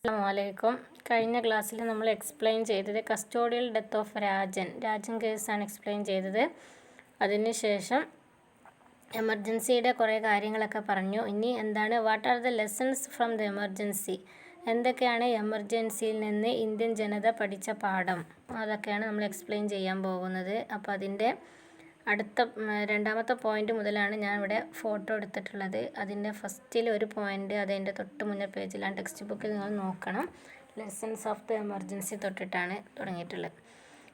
അസ്സലാമലൈക്കും. കഴിഞ്ഞ ക്ലാസ്സിൽ നമ്മൾ എക്സ്പ്ലെയിൻ ചെയ്തത് കസ്റ്റോഡിയൽ ഡെത്ത് ഓഫ് രാജൻ കേസാണ് എക്സ്പ്ലെയിൻ ചെയ്തത്. അതിനുശേഷം എമർജൻസിയുടെ കുറേ കാര്യങ്ങളൊക്കെ പറഞ്ഞു. ഇനി എന്താണ് what are the lessons from the emergency, എന്തൊക്കെയാണ് എമർജൻസിയിൽ നിന്ന് ഇന്ത്യൻ ജനത പഠിച്ച പാഠം, അതൊക്കെയാണ് നമ്മൾ എക്സ്പ്ലെയിൻ ചെയ്യാൻ പോകുന്നത്. അപ്പോൾ അതിൻ്റെ അടുത്ത രണ്ടാമത്തെ പോയിൻ്റ് മുതലാണ് ഞാൻ ഇവിടെ ഫോട്ടോ എടുത്തിട്ടുള്ളത്. അതിൻ്റെ ഫസ്റ്റിൽ ഒരു പോയിൻ്റ് അതിൻ്റെ തൊട്ട് മുന്നേ പേജിലാണ്. ടെക്സ്റ്റ് ബുക്കിൽ നിങ്ങൾ നോക്കണം. ലെസൺസ് ഓഫ് ദ എമർജൻസി തൊട്ടിട്ടാണ് തുടങ്ങിയിട്ടുള്ളത്.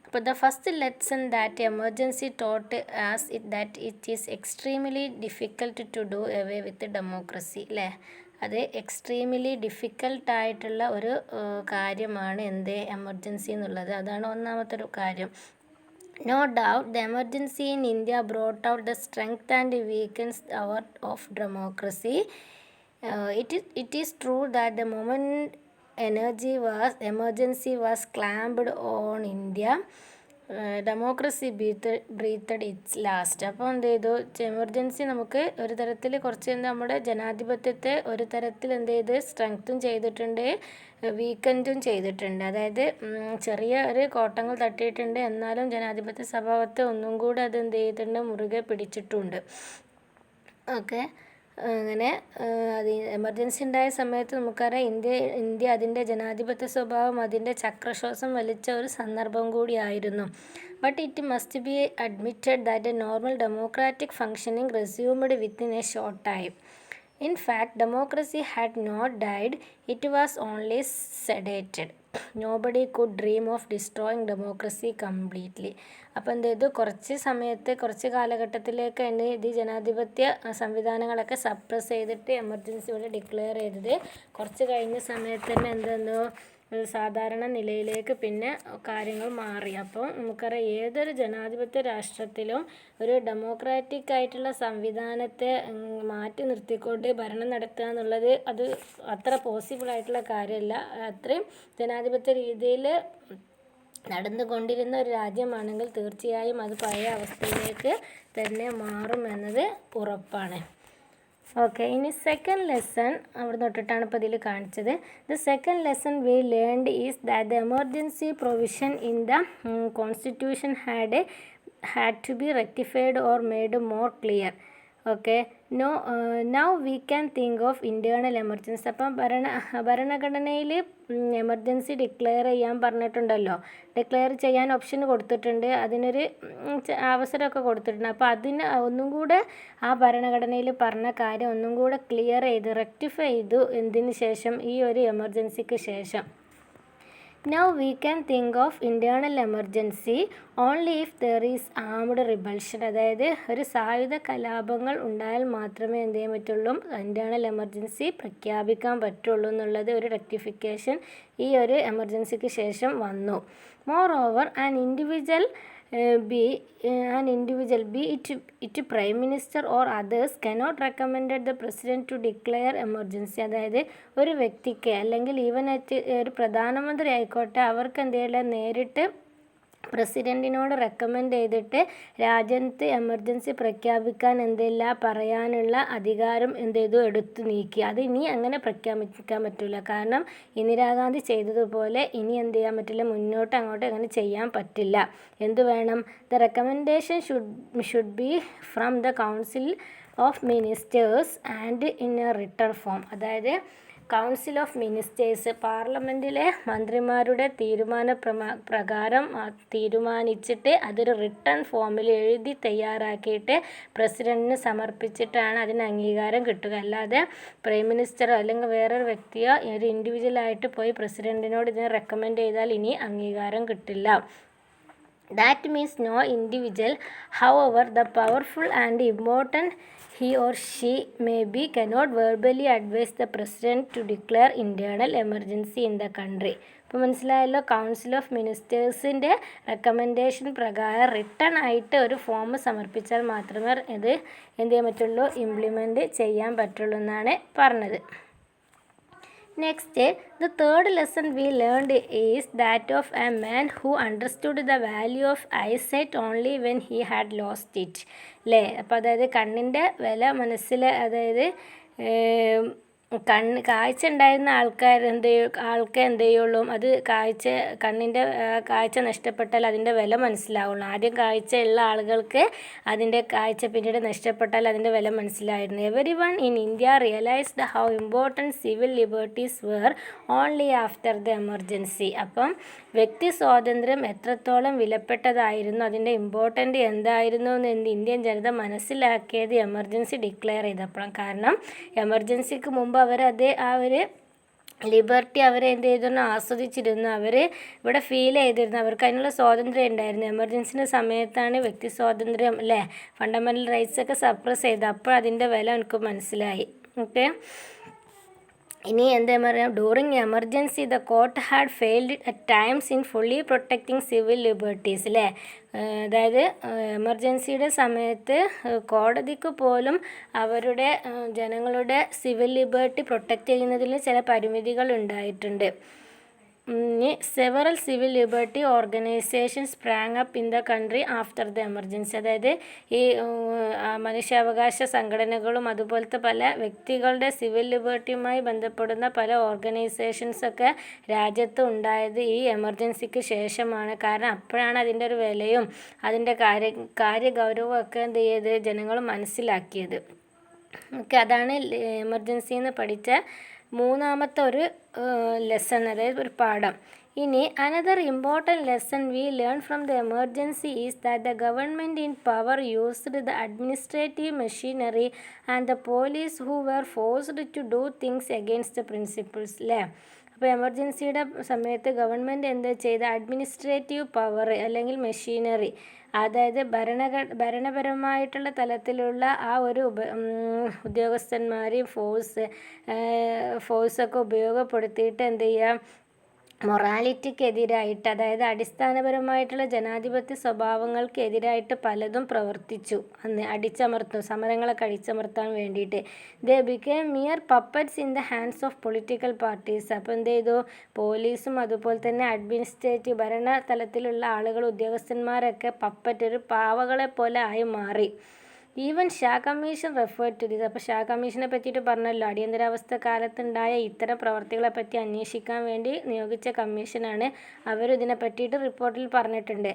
അപ്പോൾ the first lesson that emergency taught as that it is extremely difficult to do away with democracy. അല്ലേ, അത് എക്സ്ട്രീംലി ഡിഫിക്കൽട്ടായിട്ടുള്ള ഒരു കാര്യമാണ് എമർജൻസി എന്നുള്ളത്. അതാണ് ഒന്നാമത്തെ ഒരു കാര്യം. No doubt, the emergency in India brought out the strength and weakens our of democracy. It is true that the moment emergency was clamped on India, democracy breathed its last. അപ്പോൾ എന്ത് ചെയ്തു, emergency നമുക്ക് ഒരു തരത്തിൽ കുറച്ച് നമ്മുടെ ജനാധിപത്യത്തെ ഒരു തരത്തിൽ എന്ത് ചെയ്ത് സ്ട്രെങ്ത്തും ചെയ്തിട്ടുണ്ട്, വീക്കെൻഡും ചെയ്തിട്ടുണ്ട്. അതായത് ചെറിയ ഒരു കോട്ടങ്ങൾ തട്ടിയിട്ടുണ്ട്, എന്നാലും ജനാധിപത്യ സ്വഭാവത്തെ ഒന്നും കൂടെ അത് എന്ത് ചെയ്തിട്ടുണ്ട്, മുറുകെ പിടിച്ചിട്ടുണ്ട്. ഓക്കെ, അങ്ങനെ അത് എമർജൻസി ഉണ്ടായ സമയത്ത് നമുക്കറിയാം ഇന്ത്യ അതിൻ്റെ ജനാധിപത്യ സ്വഭാവം അതിൻ്റെ ചക്രശ്വാസം വലിച്ച ഒരു സന്ദർഭം കൂടിയായിരുന്നു. But it must be admitted that A normal democratic functioning resumed within A short time. In fact, democracy had not died, it was only sedated. Nobody could dream of destroying democracy completely. അപ്പോൾ എന്ത് ചെയ്തു, കുറച്ച് കാലഘട്ടത്തിലേക്ക് തന്നെ ഇത് ജനാധിപത്യ സംവിധാനങ്ങളൊക്കെ suppress ചെയ്തിട്ട് എമർജൻസി ഇവിടെ ഡിക്ലെയർ ചെയ്തത്. കുറച്ച് കഴിഞ്ഞ സമയത്ത് തന്നെ എന്തെന്നു സാധാരണ നിലയിലേക്ക് പിന്നെ കാര്യങ്ങൾ മാറി. അപ്പോൾ നമുക്കറിയാം, ഏതൊരു ജനാധിപത്യ രാഷ്ട്രത്തിലും ഒരു ഡെമോക്രാറ്റിക് ആയിട്ടുള്ള സംവിധാനത്തെ മാറ്റി നിർത്തിക്കൊണ്ട് ഭരണം നടത്തുക എന്നുള്ളത് അത് അത്ര പോസിബിൾ ആയിട്ടുള്ള കാര്യമല്ല. അത്രയും ജനാധിപത്യ രീതിയിൽ നടന്നുകൊണ്ടിരുന്ന ഒരു രാജ്യമാണെങ്കിൽ തീർച്ചയായും അത് പഴയ അവസ്ഥയിലേക്ക് തന്നെ മാറും എന്നത് ഉറപ്പാണ്. ഓക്കെ, ഇനി സെക്കൻഡ് ലെസൺ അവിടെ തൊട്ടിട്ടാണ് ഇപ്പോൾ ഇതിൽ കാണിച്ചത്. The second lesson we learned is that the emergency provision in the constitution had to be rectified or made more clear. Okay, now we can think of internal emergency. അപ്പം ഭരണഘടനയിൽ emergency declare ചെയ്യാൻ പറഞ്ഞിട്ടുണ്ടല്ലോ, declare ചെയ്യാൻ option കൊടുത്തിട്ടുണ്ട്, അതിനൊരു അവസരമൊക്കെ കൊടുത്തിട്ടുണ്ട്. അപ്പോൾ അതിന് ഒന്നും കൂടെ ആ ഭരണഘടനയിൽ പറഞ്ഞ കാര്യം ഒന്നും കൂടെ ക്ലിയർ ചെയ്ത് റെക്ടിഫൈ ചെയ്തു. എന്തിന് ശേഷം, ഈ ഒരു എമർജൻസിക്ക് ശേഷം. Now we can think of internal emergency only if there is armed rebellion. അതായത് ഒരു സായുധ കലാപങ്ങൾ ഉണ്ടായാൽ മാത്രമേ എന്ത് ചെയ്യാൻ പറ്റുള്ളൂ, ഇൻറ്റേർണൽ എമർജൻസി പ്രഖ്യാപിക്കാൻ പറ്റുള്ളൂ എന്നുള്ളത് ഒരു റെക്ടിഫിക്കേഷൻ ഈ ഒരു എമർജൻസിക്ക് ശേഷം വന്നു. More over an individual be it prime minister or others cannot recommend the president to declare emergency. അതായത് ഒരു വ്യക്തിക്ക് അല്ലെങ്കിൽ ഈവൻ ഒരു പ്രധാനമന്ത്രി ആയിക്കോട്ടെ, അവർക്ക് എന്തെങ്കിലും നേരിട്ട് പ്രസിഡൻറ്റിനോട് റെക്കമെൻഡ് ചെയ്തിട്ട് രാജ്യത്ത് എമർജൻസി പ്രഖ്യാപിക്കാൻ പറയാനുള്ള അധികാരം എടുത്തു നീക്കി. അത് ഇനി അങ്ങനെ പ്രഖ്യാപിക്കാൻ പറ്റില്ല. കാരണം ഇന്ദിരാഗാന്ധി ചെയ്തതുപോലെ ഇനി എന്ത് ചെയ്യാൻ പറ്റില്ല, മുന്നോട്ട് അങ്ങോട്ട് അങ്ങനെ ചെയ്യാൻ പറ്റില്ല. എന്തു വേണം, the recommendation should be from the council of ministers and in A written form. അതായത് കൗൺസിൽ ഓഫ് മിനിസ്റ്റേഴ്സ് പാർലമെൻറ്റിലെ മന്ത്രിമാരുടെ പ്രകാരം തീരുമാനിച്ചിട്ട് അതൊരു റിട്ടൺ ഫോമിൽ എഴുതി തയ്യാറാക്കിയിട്ട് പ്രസിഡൻറ്റിന് സമർപ്പിച്ചിട്ടാണ് അതിന് അംഗീകാരം കിട്ടുക. അല്ലാതെ പ്രൈം മിനിസ്റ്ററോ അല്ലെങ്കിൽ വേറൊരു വ്യക്തിയോ ഒരു ഇൻഡിവിജ്വലായിട്ട് പോയി പ്രസിഡൻറ്റിനോട് ഇതിനെ റെക്കമെൻഡ് ചെയ്താൽ ഇനി അംഗീകാരം കിട്ടില്ല. That means no individual, however the powerful and important he or she may be, cannot verbally advise the president to declare internal emergency in the country. ഇപ്പോൾ മനസ്സിലായല്ലോ, കൗൺസിൽ ഓഫ് മിനിസ്റ്റേഴ്സിൻ്റെ റെക്കമെൻഡേഷൻ പ്രകാരം റിട്ടൺ ആയിട്ട് ഒരു form സമർപ്പിച്ചാൽ മാത്രമേ ഇത് എന്ത് ചെയ്യാൻ പറ്റുള്ളൂ, ഇംപ്ലിമെൻറ്റ് ചെയ്യാൻ പറ്റുള്ളൂ എന്നാണ് പറഞ്ഞത്. Next, the third lesson we learned is that of a man who understood the value of eyesight only when he had lost it. അല്ലേ, അപ്പോൾ അതായത് കണ്ണിൻ്റെ വില മനസ്സിൽ, അതായത് കാഴ്ച ഉണ്ടായിരുന്ന ആൾക്ക് എന്ത് ചെയ്യുള്ളൂ, അത് കണ്ണിൻ്റെ കാഴ്ച നഷ്ടപ്പെട്ടാൽ അതിൻ്റെ വില മനസ്സിലാവുള്ളൂ. ആദ്യം കാഴ്ച ഉള്ള ആളുകൾക്ക് അതിൻ്റെ കാഴ്ച പിന്നീട് നഷ്ടപ്പെട്ടാൽ അതിൻ്റെ വില മനസ്സിലായിരുന്നു. Everyone in India realised how important civil liberties were only after the emergency. അപ്പം വ്യക്തി സ്വാതന്ത്ര്യം എത്രത്തോളം വിലപ്പെട്ടതായിരുന്നു, അതിൻ്റെ ഇമ്പോർട്ടൻ്റ് എന്തായിരുന്നു എന്ന് ഇന്ത്യൻ ജനത മനസ്സിലാക്കിയത് എമർജൻസി ഡിക്ലെയർ ചെയ്തപ്പോഴാണ്. കാരണം എമർജൻസിക്ക് മുമ്പ് ആ ഒരു ലിബർട്ടി എന്ത് ചെയ്തിരുന്നു, ആസ്വദിച്ചിരുന്നു. ഇവിടെ ഫീൽ ചെയ്തിരുന്നു, അവർക്ക് അതിനുള്ള സ്വാതന്ത്ര്യം ഉണ്ടായിരുന്നു. എമർജൻസിൻ്റെ സമയത്താണ് വ്യക്തി സ്വാതന്ത്ര്യം അല്ലേ, ഫണ്ടമെൻ്റൽ റൈറ്റ്സ് ഒക്കെ സപ്രസ് ചെയ്ത്. അപ്പോൾ അതിൻ്റെ വില എനിക്ക് മനസ്സിലായി. ഓക്കെ, ഇനി എന്താ പറയുക, during emergency the court had failed at times in fully protecting civil liberties അല്ലേ. അതായത് എമർജൻസിയുടെ സമയത്ത് കോടതിക്ക് പോലും ജനങ്ങളുടെ സിവിൽ ലിബർട്ടി പ്രൊട്ടക്റ്റ് ചെയ്യുന്നതിൽ ചില പരിമിതികൾ ഉണ്ടായിട്ടുണ്ട്. Several civil liberty organisations sprang up in the country after the emergency. അതായത് ഈ മനുഷ്യാവകാശ സംഘടനകളും അതുപോലത്തെ പല വ്യക്തികളുടെ സിവിൽ ലിബർട്ടിയുമായി ബന്ധപ്പെടുന്ന പല ഓർഗനൈസേഷൻസൊക്കെ രാജ്യത്ത് ഉണ്ടായത് ഈ എമർജൻസിക്ക് ശേഷമാണ്. കാരണം അപ്പോഴാണ് അതിൻ്റെ ഒരു വിലയും അതിൻ്റെ കാര്യഗൗരവവും ഒക്കെ എന്ത് ചെയ്ത് ജനങ്ങൾ മനസ്സിലാക്കിയത്. ഓക്കെ, അതാണ് എമർജൻസിന്ന് പഠിച്ച മൂന്നാമത്തെ ഒരു ലെസൺ, അതായത് ഒരു പാഠം. ഇനി another important lesson we learn from the emergency is that the government in power used the administrative machinery and the police who were forced to do things against the principles അല്ലേ. അപ്പോൾ എമർജൻസിയുടെ സമയത്ത് government എന്താ ചെയ്ത, administrative power അല്ലെങ്കിൽ machinery, അതായത് ഭരണപരമായിട്ടുള്ള തലത്തിലുള്ള ആ ഒരു ഉദ്യോഗസ്ഥന്മാരെയും ഫോഴ്സൊക്കെ ഉപയോഗപ്പെടുത്തിയിട്ട് എന്ത് ചെയ്യുക, മൊറാലിറ്റിക്കെതിരായിട്ട്, അതായത് അടിസ്ഥാനപരമായിട്ടുള്ള ജനാധിപത്യ സ്വഭാവങ്ങൾക്കെതിരായിട്ട് പലതും പ്രവർത്തിച്ചു. സമരങ്ങളൊക്കെ അടിച്ചമർത്താൻ വേണ്ടിയിട്ട്. They became mere puppets in the hands of political parties. അപ്പോൾ എന്ത് ചെയ്തു, പോലീസും അതുപോലെ തന്നെ അഡ്മിനിസ്ട്രേറ്റീവ് ഭരണ തലത്തിലുള്ള ആളുകൾ, ഉദ്യോഗസ്ഥന്മാരൊക്കെ ഒരു പാവകളെ പോലെ ആയി മാറി. Even Shah commission referred to this. അപ്പോൾ ഷാ കമ്മീഷനെ പറ്റിയിട്ട് പറഞ്ഞല്ലോ, അടിയന്തരാവസ്ഥ കാലത്തുണ്ടായ ഇത്തരം പ്രവർത്തികളെ പറ്റി അന്വേഷിക്കാൻ വേണ്ടി നിയോഗിച്ച കമ്മീഷനാണ്. ഇതിനെ പറ്റിയിട്ട് റിപ്പോർട്ടിൽ പറഞ്ഞിട്ടുണ്ട്.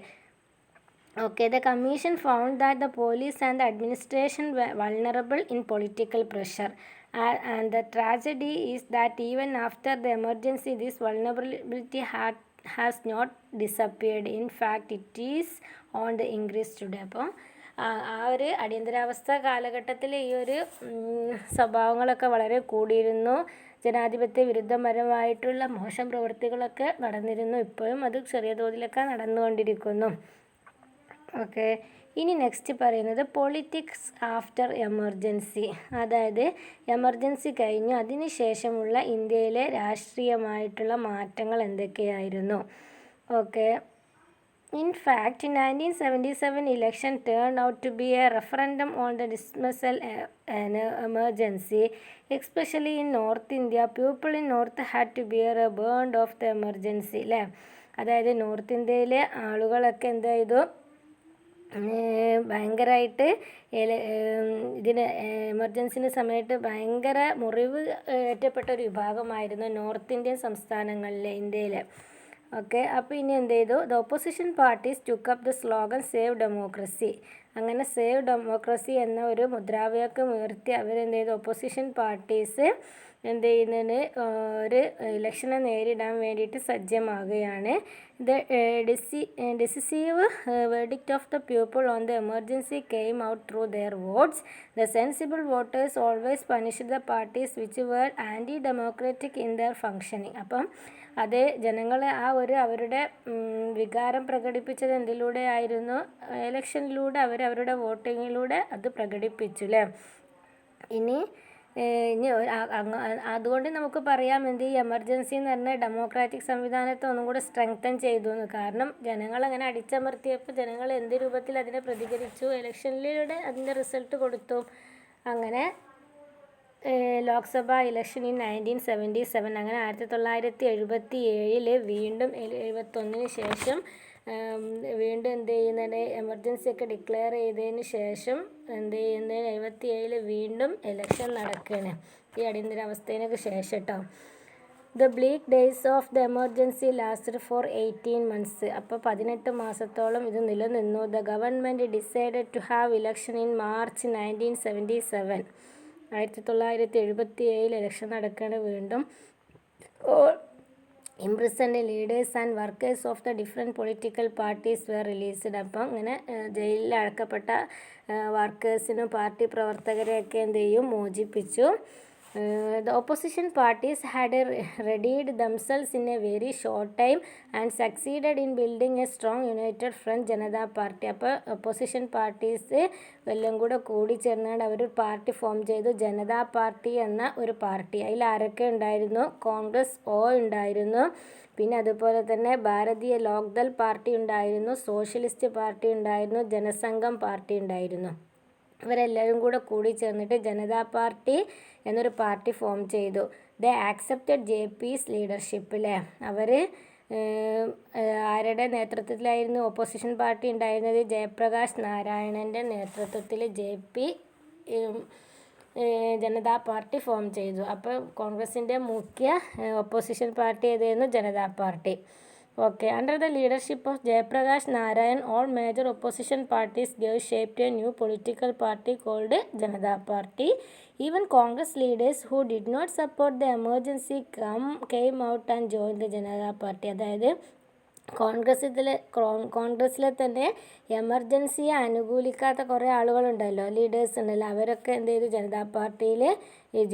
Okay, the commission found that the police and the administration were vulnerable in political pressure. And the tragedy is that even after the emergency, this vulnerability has not disappeared. In fact, it is on the increase today. അപ്പോൾ ഒരു അടിയന്തരാവസ്ഥ കാലഘട്ടത്തിൽ ഈ ഒരു സ്വഭാവങ്ങളൊക്കെ വളരെ കൂടിയിരുന്നു. ജനാധിപത്യ വിരുദ്ധപരമായിട്ടുള്ള മോശം പ്രവൃത്തികളൊക്കെ നടന്നിരുന്നു. ഇപ്പോഴും അത് ചെറിയ തോതിലൊക്കെ നടന്നുകൊണ്ടിരിക്കുന്നു. ഓക്കെ, ഇനി നെക്സ്റ്റ് പറയുന്നത് പൊളിറ്റിക്സ് ആഫ്റ്റർ എമർജൻസി. അതായത് എമർജൻസി കഴിഞ്ഞു അതിന് ശേഷമുള്ള ഇന്ത്യയിലെ രാഷ്ട്രീയമായിട്ടുള്ള മാറ്റങ്ങൾ എന്തൊക്കെയായിരുന്നു. Okay, in fact, in 1977 election turned out to be a referendum on the dismissal an emergency, especially in North India. People in North had to bear a burden of the emergency. അല്ലേ, അതായത് north ഇന്ത്യയിലെ ആളുകളൊക്കെ എന്ത് ചെയ്തു, ഭയങ്കരമായിട്ട് എമർജൻസിൻ്റെ സമയത്ത് ഭയങ്കര മുറിവ് ഏറ്റപ്പെട്ട ഒരു വിഭാഗമായിരുന്നു നോർത്ത് ഇന്ത്യൻ സംസ്ഥാനങ്ങളിലെ ഇന്ത്യയിൽ. ഓക്കെ, അപ്പോൾ ഇനി എന്ത് ചെയ്തു, the opposition parties took up the slogan save democracy. അങ്ങനെ സേവ് ഡെമോക്രസി എന്ന ഒരു മുദ്രാവാക്യം ഉയർത്തി അവരെന്ത് ചെയ്തു, ഓപ്പോസിഷൻ പാർട്ടീസ് എന്ത് ചെയ്യുന്നതിന് ഒരു ഇലക്ഷനെ നേരിടാൻ വേണ്ടിയിട്ട് സജ്ജമാകുകയാണ്. The decisive verdict of the people on the emergency came out through their votes. The sensible voters always punished the parties which were anti democratic in their functioning. അപ്പം അത് ജനങ്ങളെ അവരുടെ വികാരം പ്രകടിപ്പിച്ചത് എന്തിലൂടെ ആയിരുന്നു, ഇലക്ഷനിലൂടെ അവരുടെ വോട്ടിങ്ങിലൂടെ അത് പ്രകടിപ്പിച്ചു അല്ലേ. ഇനി അതുകൊണ്ട് നമുക്ക് പറയാം ഈ എമർജൻസി എന്ന് പറഞ്ഞാൽ ഡെമോക്രാറ്റിക് സംവിധാനത്തെ ഒന്നും കൂടെ സ്ട്രെങ്തൻ ചെയ്തു എന്ന്. കാരണം ജനങ്ങളങ്ങനെ അടിച്ചമർത്തിയപ്പോൾ ജനങ്ങൾ എന്ത് രൂപത്തിൽ അതിനെ പ്രതികരിച്ചു, ഇലക്ഷനിലൂടെ അതിൻ്റെ റിസൾട്ട് കൊടുത്തു. അങ്ങനെ ലോക്സഭ ഇലക്ഷൻ ഇൻ 1977, അങ്ങനെ 1977 വീണ്ടും 71 ശേഷം വീണ്ടും എന്ത് ചെയ്യുന്നത്, എമർജൻസി ഒക്കെ ഡിക്ലെയർ ചെയ്തതിന് ശേഷം എന്ത് ചെയ്യുന്നത്, 77 വീണ്ടും ഇലക്ഷൻ നടക്കുകയാണ് ഈ അടിയന്തരാവസ്ഥയിനൊക്കെ ശേഷം കേട്ടോ. The bleak days of the emergency lasted for 18 months. അപ്പോൾ 18 മാസത്തോളം ഇത് നിലനിന്നു. The government decided to have election in March 1977. 1977 election നടക്കുകയാണ് വീണ്ടും. Imprisoned leaders and workers of the different political parties were released. അപ്പം ഇങ്ങനെ ജയിലിൽ അടക്കപ്പെട്ട വർക്കേഴ്സിനും പാർട്ടി പ്രവർത്തകരെയൊക്കെ എന്ത് ചെയ്യും, മോചിപ്പിച്ചു. The opposition parties had readied themselves in a very short time and succeeded in building a strong united front, Janata Party. അപ്പോൾ opposition parties എല്ലാം കൂടെ കൂടി ചേർന്നാണ്ട് അവർ പാർട്ടി ഫോം ചെയ്തു, ജനതാ പാർട്ടി എന്ന ഒരു പാർട്ടി. അതിൽ ആരൊക്കെ ഉണ്ടായിരുന്നു, കോൺഗ്രസ് ഉണ്ടായിരുന്നു, പിന്നെ അതുപോലെ തന്നെ ഭാരതീയ ലോക്ദൾ പാർട്ടി ഉണ്ടായിരുന്നു, സോഷ്യലിസ്റ്റ് പാർട്ടി ഉണ്ടായിരുന്നു, ജനസംഘം പാർട്ടി ഉണ്ടായിരുന്നു. ഇവരെല്ലാവരും കൂടെ കൂടി ചേർന്നിട്ട് ജനതാ പാർട്ടി എന്നൊരു പാർട്ടി ഫോം ചെയ്തു. ദ ആക്സെപ്റ്റഡ് JP's ലീഡർഷിപ്പിലെ അവർ ആരുടെ നേതൃത്വത്തിലായിരുന്നു ഓപ്പോസിഷൻ പാർട്ടി ഉണ്ടായിരുന്നത്, ജയപ്രകാശ് നാരായണൻ്റെ നേതൃത്വത്തിൽ JP ജനതാ പാർട്ടി ഫോം ചെയ്തു. അപ്പോൾ കോൺഗ്രസിൻ്റെ മുഖ്യ ഓപ്പോസിഷൻ പാർട്ടി ഏതായിരുന്നു, Janata party. Okay, under the leadership of Jayaprakash Narayan, all major opposition parties gave shape to a new political party called Janata Party. Even Congress leaders who did not support the emergency came out and joined the Janata Party. അതായത് കോൺഗ്രസ്സിലെ തന്നെ എമർജൻസിയെ അനുകൂലിക്കാത്ത കുറേ ആളുകളുണ്ടല്ലോ, leaders ഉണ്ടല്ലോ, അവരൊക്കെ എന്ത് ചെയ്തു, ജനതാ പാർട്ടിയിൽ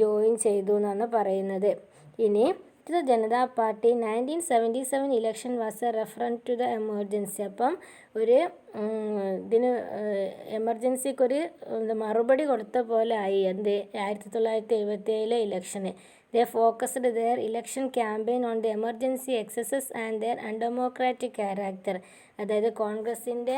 join ചെയ്തു എന്നാണ് പറയുന്നത്. ഇനി to the Janata Party 1977 election was a reference to the emergency. അപ്പം ഒരു ഇതിന് എമർജൻസിക്കൊരു മറുപടി കൊടുത്ത പോലെ ആയി എന്ത് 1977 ഇലക്ഷന്. They focused their election campaign on the emergency excesses and their undemocratic character. അതായത് കോൺഗ്രസിൻ്റെ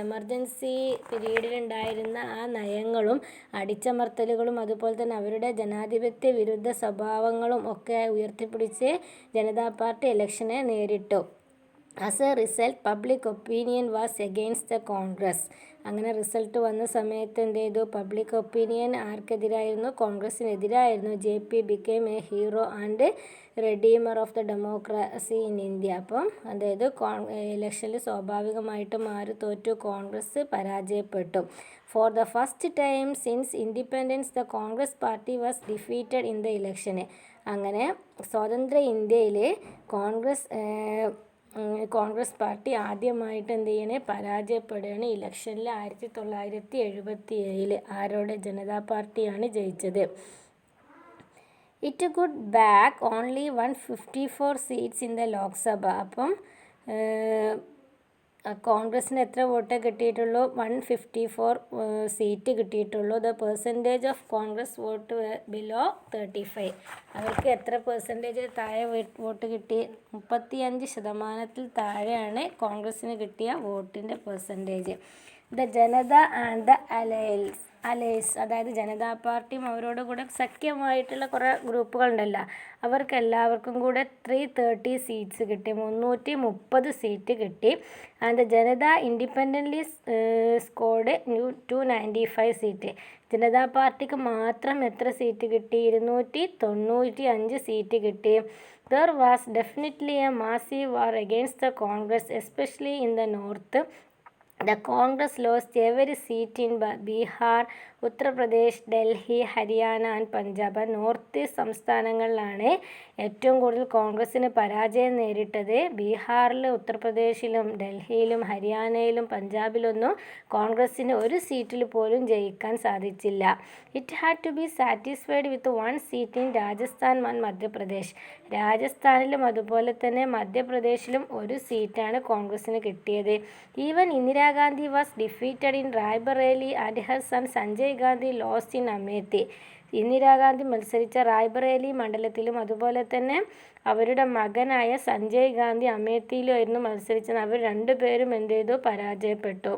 എമർജൻസി പീരീഡിലുണ്ടായിരുന്ന ആ നയങ്ങളും അടിച്ചമർത്തലുകളും അതുപോലെ തന്നെ അവരുടെ ജനാധിപത്യ വിരുദ്ധ സ്വഭാവങ്ങളും ഒക്കെ ഉയർത്തിപ്പിടിച്ച് ജനതാ പാർട്ടി ഇലക്ഷനെ നേരിട്ടു. As a result public opinion was against the Congress. അങ്ങനെ റിസൾട്ട് വന്ന സമയത്ത് എന്ത് ചെയ്തു, പബ്ലിക് ഒപ്പീനിയൻ ആർക്കെതിരായിരുന്നു, കോൺഗ്രസിനെതിരായിരുന്നു. JP became a hero and redeemer of the democracy in India. അപ്പം അതായത് ഇലക്ഷനിൽ സ്വാഭാവികമായിട്ടും ആര് തോറ്റു, കോൺഗ്രസ് പരാജയപ്പെട്ടു. For the first time since independence the Congress party was defeated in the ഇലക്ഷന്. അങ്ങനെ സ്വതന്ത്ര ഇന്ത്യയിൽ കോൺഗ്രസ് പാർട്ടി ആദ്യമായിട്ട് എന്ത് ചെയ്യണേ, പരാജയപ്പെടുകയാണ് ഇലക്ഷനിൽ 1977. ആരോടെ, ജനതാ പാർട്ടിയാണ് ജയിച്ചത്. It could bag only 154 seats in the Lok Sabha. അപ്പം കോൺഗ്രസിന് എത്ര വോട്ടേ കിട്ടിയിട്ടുള്ളൂ, 154 സീറ്റ് കിട്ടിയിട്ടുള്ളൂ. The percentage of Congress vote below 35. അവർക്ക് എത്ര പെർസെൻറ്റേജ് താഴെ വോട്ട് കിട്ടി, 35% താഴെയാണ് കോൺഗ്രസ്സിന് കിട്ടിയ വോട്ടിൻ്റെ percentage. The Janata and the allies, അതായത് ജനതാ പാർട്ടിയും അവരോട് കൂടെ സഖ്യമായിട്ടുള്ള കുറേ ഗ്രൂപ്പുകളുണ്ടല്ലോ, അവർക്കെല്ലാവർക്കും കൂടെ 330 സീറ്റ്സ് കിട്ടി, 330 സീറ്റ് കിട്ടി. And the Janata independently scored 295 seat. Janata പാർട്ടിക്ക് മാത്രം എത്ര സീറ്റ് കിട്ടി, 295 സീറ്റ് കിട്ടി. There was definitely A massive war against the Congress, especially in the north. The Congress lost every seat in Bihar, Uttar Pradesh, Delhi, Haryana and Punjab. North east സംസ്ഥാനങ്ങളിലാണ് ഏറ്റവും കൂടുതൽ കോൺഗ്രസ്സിന് പരാജയം നേരിട്ടത്. ബീഹാറിൽ, ഉത്തർപ്രദേശിലും, ഡൽഹിയിലും, ഹരിയാനയിലും പഞ്ചാബിലൊന്നും കോൺഗ്രസ്സിന് ഒരു സീറ്റിൽ പോലും ജയിക്കാൻ സാധിച്ചില്ല. It had to be satisfied with 1 seat in Rajasthan and Madhya Pradesh. രാജസ്ഥാനിലും അതുപോലെ തന്നെ മധ്യപ്രദേശിലും ഒരു സീറ്റാണ് കോൺഗ്രസ്സിന് കിട്ടിയത്. Even Indira Gandhi was defeated in Raebareli and her son Sanjay Gandhi lost in Amethi. Indira Gandhi മത്സരിച്ച റായ്ബറേലി മണ്ഡലത്തിലും അതുപോലെ തന്നെ അവരുടെ മകനായ സഞ്ജയ് ഗാന്ധി അമേത്തിയിലുമായിരുന്നു മത്സരിച്ചത്. അവർ രണ്ടുപേരും എന്ത് ചെയ്തു, പരാജയപ്പെട്ടു.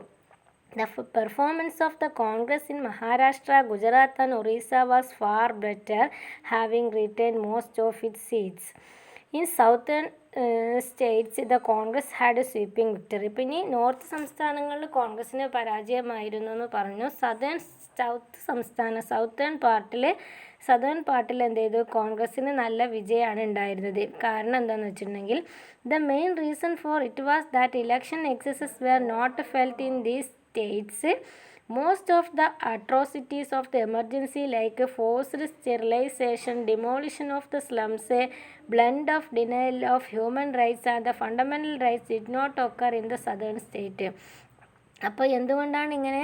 The performance of the Congress in Maharashtra, Gujarat and Orissa was far better, having retained most of its seats. In southern States the Congress had A sweeping victory. ഇപ്പം ഇനി നോർത്ത് സംസ്ഥാനങ്ങളിൽ കോൺഗ്രസ്സിന് പരാജയമായിരുന്നു എന്ന് പറഞ്ഞു. സൗത്തേൺ പാർട്ടിൽ എന്ത് ചെയ്തു, കോൺഗ്രസ്സിന് നല്ല വിജയമാണ് ഉണ്ടായിരുന്നത്. കാരണം എന്താണെന്ന് വെച്ചിട്ടുണ്ടെങ്കിൽ the main reason for it was that election excesses were not felt in these states. Most of the atrocities of the emergency, like forced sterilization, demolition of the slums, a blend of denial of human rights and the fundamental rights, did not occur in the southern state. അപ്പോൾ എന്തുകൊണ്ടാണ് ഇങ്ങനെ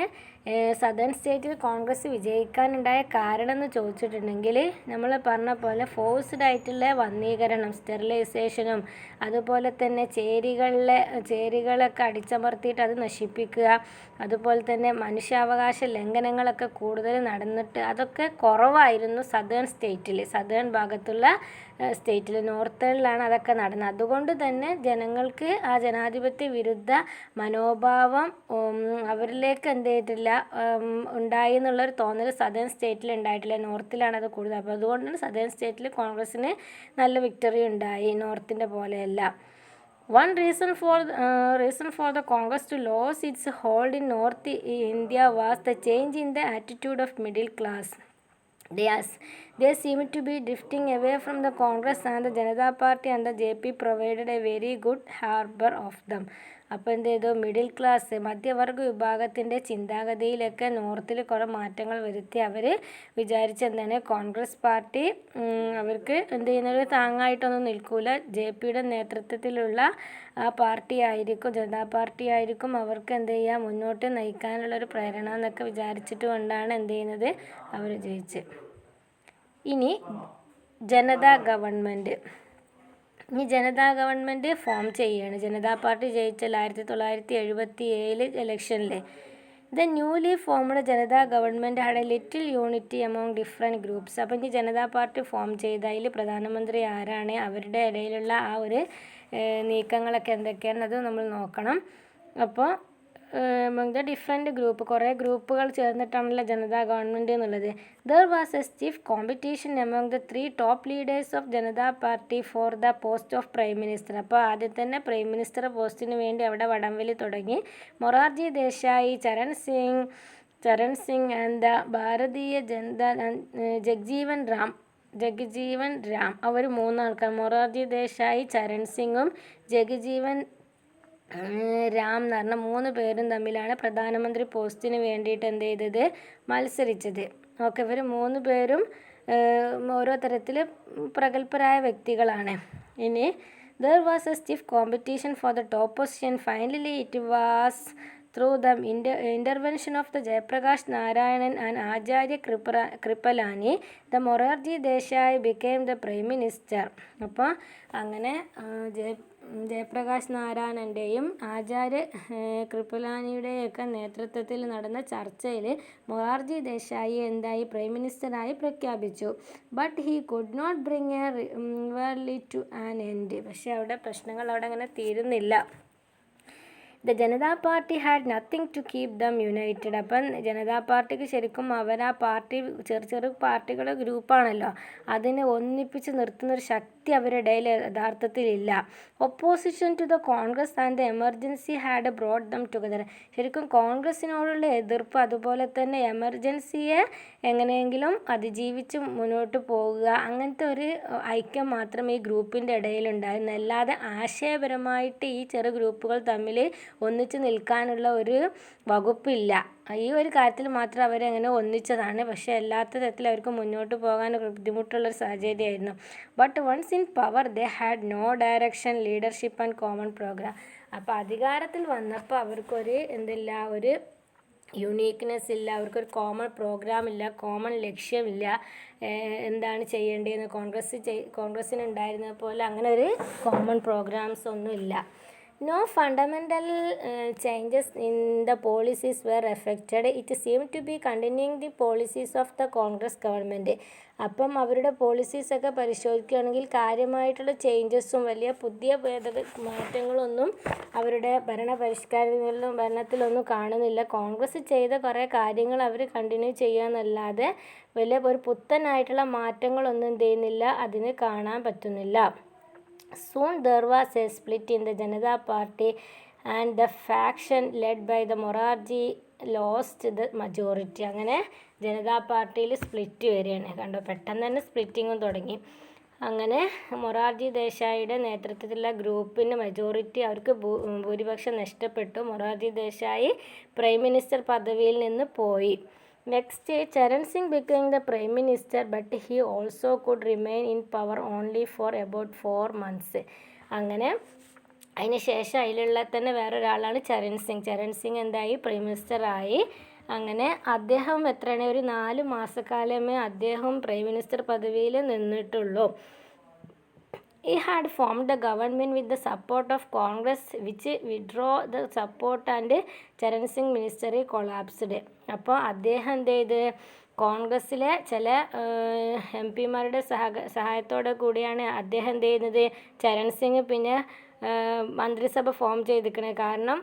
southern സ്റ്റേറ്റിൽ കോൺഗ്രസ് വിജയിക്കാനുണ്ടായ കാരണം എന്ന് ചോദിച്ചിട്ടുണ്ടെങ്കിൽ നമ്മൾ പറഞ്ഞ പോലെ ഫോഴ്സ്ഡ് ആയിട്ടുള്ള വന്ധീകരണം, സ്റ്റെറിലൈസേഷനും അതുപോലെ തന്നെ ചേരികളൊക്കെ അടിച്ചമർത്തിയിട്ട് അത് നശിപ്പിക്കുക, അതുപോലെ തന്നെ മനുഷ്യാവകാശ ലംഘനങ്ങളൊക്കെ കൂടുതൽ നടന്നിട്ട് അതൊക്കെ കുറവായിരുന്നു സദേൺ ഭാഗത്തുള്ള സ്റ്റേറ്റിൽ. നോർത്തേണിലാണ് അതൊക്കെ നടന്നത്. അതുകൊണ്ട് തന്നെ ജനങ്ങൾക്ക് ആ ജനാധിപത്യ വിരുദ്ധ മനോഭാവം അവരിലേക്ക് എന്ത് ചെയ്തിട്ടില്ല ഉണ്ടായി എന്നുള്ളൊരു തോന്നൽ സദേൺ സ്റ്റേറ്റിൽ ഉണ്ടായിട്ടില്ല. നോർത്തിലാണ് അത് കൂടുതൽ. അപ്പോൾ അതുകൊണ്ടാണ് സദേൺ സ്റ്റേറ്റിൽ കോൺഗ്രസ്സിന് നല്ല വിക്ടറി ഉണ്ടായി, നോർത്തിൻ്റെ പോലെയല്ല. One reason for the Congress to lose its hold in North India was the change in the attitude of middle class. They seemed to be drifting away from the Congress and the Janata Party, and the JP provided a very good harbor of them. അപ്പോൾ എന്ത് ചെയ്തു, middle class മധ്യവർഗ വിഭാഗത്തിൻ്റെ ചിന്താഗതിയിലൊക്കെ നോർത്തിൽ കുറേ മാറ്റങ്ങൾ വരുത്തി. അവർ വിചാരിച്ചെന്താണ്, Congress party അവർക്ക് എന്ത് ചെയ്യുന്നത് താങ്ങായിട്ടൊന്നും നിൽക്കില്ല, JPയുടെ നേതൃത്വത്തിലുള്ള ആ പാർട്ടി ആയിരിക്കും, ജനതാ പാർട്ടി ആയിരിക്കും അവർക്ക് എന്ത് ചെയ്യുക മുന്നോട്ട് നയിക്കാനുള്ളൊരു പ്രേരണ എന്നൊക്കെ വിചാരിച്ചിട്ട് കൊണ്ടാണ് എന്ത് ചെയ്യുന്നത് അവർ ജയിച്ച്. ഇനി ജനതാ ഗവൺമെൻറ് ഫോം ചെയ്യുകയാണ്. ജനതാ പാർട്ടി ജയിച്ചാൽ 1977 ഇലക്ഷനിൽ the newly formed Janata government had A little unity among different groups. അപ്പം ഇനി ജനതാ പാർട്ടി ഫോം ചെയ്തതിൽ പ്രധാനമന്ത്രി ആരാണ്, അവരുടെ ഇടയിലുള്ള ആ ഒരു നീക്കങ്ങളൊക്കെ എന്തൊക്കെയാണ് അത് നമ്മൾ നോക്കണം. അപ്പോൾ among the different group കുറേ ഗ്രൂപ്പുകൾ ചേർന്നിട്ടാണല്ലോ ജനതാ ഗവൺമെൻറ് എന്നുള്ളത്. There was a stiff competition among the 3 top leaders of Janata Party for the post of Prime Minister. അപ്പോൾ ആദ്യം തന്നെ പ്രൈം മിനിസ്റ്റർ പോസ്റ്റിന് വേണ്ടി അവിടെ വടംവലി തുടങ്ങി. മൊറാർജി ദേശായി, ചരൺ സിംഗ് ആൻഡ് ഭാരതീയ ജനത ജഗ്ജീവൻ റാം അവർ 3 ആൾക്കാർ, മൊറാർജി ദേശായി, ചരൺ സിംഗും ജഗ്ജീവൻ രാം എന്ന് പറഞ്ഞ 3 പേരും തമ്മിലാണ് പ്രധാനമന്ത്രി പോസ്റ്റിന് വേണ്ടിയിട്ട് എന്ത് ചെയ്തത് മത്സരിച്ചത്. ഓക്കെ, ഇവർ 3 പേരും ഓരോ തരത്തിൽ പ്രഗത്ഭരായ വ്യക്തികളാണ്. ഇനി there was a stiff competition for the top position. Finally it was through the intervention of the Jayaprakash Narayanan and Acharya Kripalani the Morarji Desai became the Prime Minister. അപ്പോൾ അങ്ങനെ ജയപ്രകാശ് നാരായണൻ്റെയും ആചാര്യ കൃപലാനിയുടെയൊക്കെ നേതൃത്വത്തിൽ നടന്ന ചർച്ചയിൽ മൊറാർജി ദേശായി എന്തായി പ്രൈം മിനിസ്റ്ററായി പ്രഖ്യാപിച്ചു. But he could not bring a rivalry to an end. പക്ഷേ അവിടെ പ്രശ്നങ്ങൾ അവിടെ അങ്ങനെ തീരുന്നില്ല. The Janata party had nothing to keep them united. അപ്പം ജനതാ പാർട്ടിക്ക് ശരിക്കും ആ പാർട്ടി ചെറു പാർട്ടികളുടെ ഗ്രൂപ്പാണല്ലോ, അതിനെ ഒന്നിപ്പിച്ച് നിർത്തുന്നൊരു ശക്തി അവരുടെ ഇടയിൽ യഥാർത്ഥത്തിലില്ല. Opposition to the Congress and the emergency had brought them together. ശരിക്കും കോൺഗ്രസിനോടുള്ള എതിർപ്പ് അതുപോലെ തന്നെ എമർജൻസിയെ എങ്ങനെയെങ്കിലും അതിജീവിച്ച് മുന്നോട്ട് പോകുക, അങ്ങനത്തെ ഒരു ഐക്യം മാത്രം ഈ ഗ്രൂപ്പിൻ്റെ ഇടയിലുണ്ടായിരുന്നു. അല്ലാതെ ആശയപരമായിട്ട് ഈ ചെറു ഗ്രൂപ്പുകൾ തമ്മിൽ ഒന്നിച്ച് നിൽക്കാനുള്ള ഒരു വകുപ്പില്ല. ഈ ഒരു കാര്യത്തിൽ മാത്രം അവരങ്ങനെ ഒന്നിച്ചതാണ്. പക്ഷേ എല്ലാത്ത തരത്തിൽ അവർക്ക് മുന്നോട്ട് പോകാൻ ബുദ്ധിമുട്ടുള്ളൊരു സാഹചര്യമായിരുന്നു. But once in power they had no direction, leadership and common programme. അപ്പോൾ അധികാരത്തിൽ വന്നപ്പോൾ അവർക്കൊരു ഒരു യുണീക്ക്നെസ് ഇല്ല, അവർക്കൊരു കോമൺ പ്രോഗ്രാം ഇല്ല, കോമൺ ലക്ഷ്യമില്ല, എന്താണ് ചെയ്യേണ്ടതെന്ന് കോൺഗ്രസ്സിനുണ്ടായിരുന്ന പോലെ അങ്ങനെ ഒരു കോമൺ പ്രോഗ്രാംസ് ഒന്നുമില്ല. No fundamental changes in the policies were affected. It seemed to be continuing the policies of the Congress government. അപ്പം അവരുടെ പോളിസീസൊക്കെ പരിശോധിക്കുകയാണെങ്കിൽ കാര്യമായിട്ടുള്ള ചേഞ്ചസും വലിയ പുതിയ മാറ്റങ്ങളൊന്നും അവരുടെ ഭരണത്തിലൊന്നും കാണുന്നില്ല. കോൺഗ്രസ് ചെയ്ത കുറേ കാര്യങ്ങൾ അവർ കണ്ടിന്യൂ ചെയ്യാന്നല്ലാതെ വലിയ ഒരു പുത്തനായിട്ടുള്ള മാറ്റങ്ങളൊന്നും എന്ത് ചെയ്യുന്നില്ല, അതിന് കാണാൻ പറ്റുന്നില്ല. Soon there was a split in the Janata Party and the faction led by the Morarji lost the majority. അങ്ങനെ ജനതാ പാർട്ടിയിൽ സ്പ്ലിറ്റ് വരികയാണ്. കണ്ടോ, പെട്ടെന്ന് തന്നെ സ്പ്ലിറ്റിങ്ങും തുടങ്ങി. അങ്ങനെ മൊറാർജി ദേശായിയുടെ നേതൃത്വത്തിലുള്ള ഗ്രൂപ്പിന് മെജോറിറ്റി അവർക്ക് ഭൂരിപക്ഷം നഷ്ടപ്പെട്ടു. മൊറാർജി ദേശായി പ്രൈം മിനിസ്റ്റർ പദവിയിൽ നിന്ന് പോയി. Next, Charan Singh became the prime minister, but he also could remain in power only for about 4 months. അങ്ങനെ അതിന് ശേഷം അതിലുള്ള തന്നെ വേറൊരാളാണ് ചരൺ സിംഗ്. ചരൺ സിംഗ് എന്തായി, പ്രൈം മിനിസ്റ്ററായി. അങ്ങനെ അദ്ദേഹം എത്രയാണ്, ഒരു 4 മാസക്കാലമേ അദ്ദേഹം പ്രൈം മിനിസ്റ്റർ പദവിയിൽ നിന്നിട്ടുള്ളൂ. He had formed the government with the support of Congress, which withdrew the support and Charan Singh ministry collapsed. അപ്പോൾ അദ്ദേഹം എന്ത് ചെയ്ത്, കോൺഗ്രസ്സിലെ ചില എം പിമാരുടെ സഹായത്തോടെ കൂടിയാണ് അദ്ദേഹം എന്ത് ചെയ്യുന്നത്, ചരൺ സിംഗ് പിന്നെ മന്ത്രിസഭ ഫോം ചെയ്തിരിക്കണത്. കാരണം